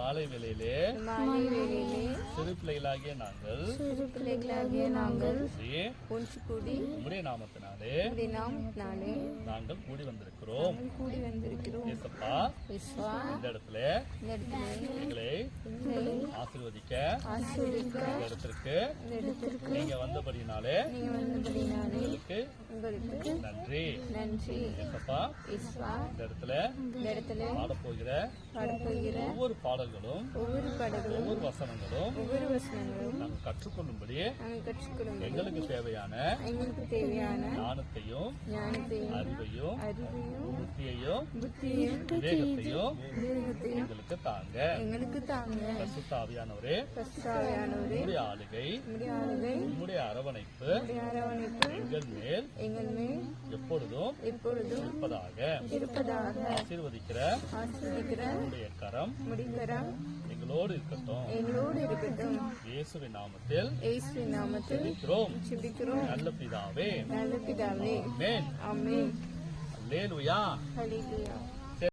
மாலை வேளையிலே சிறு பிள்ளைகளாகிய நாங்கள் ஒன்று கூடி உம்முடைய நாமத்தினாலே நாங்கள் கூடி வந்திருக்கிறோம். இயேசப்பா, இந்த இடத்துல எங்களை ஆசீர்வதிக்க இந்த இடத்திற்கு நீங்க வந்தபடினாலே உங்களுக்கு நன்றி. இயேசப்பா, இந்த இடத்துல பாடப்போகிற ஒவ்வொரு பாடல்களும் ஒவ்வொரு வசனங்களும் நாங்கள் கற்றுக்கொள்ளும்படி எங்களுக்கு தேவையான ஞானத்தையும் அறிவையும் புத்தியையும் விவேகத்தையும் எங்களுக்கு தாங்க. பரிசுத்த ஆவியானவரே, உம்முடைய ஆளுகை உம்முடைய அரவணைப்பு எங்கள் மேல் எப்பொழுதும் இருப்பதாக. ஆசீர்வதிக்கிற உம்முடைய கரம் எங்களோடு இருக்கட்டும். இயேசுவின் நாமத்தில் ஜெபிக்கிறோம் நல்ல பிதாவே. ஆமென். அல்லேலூயா.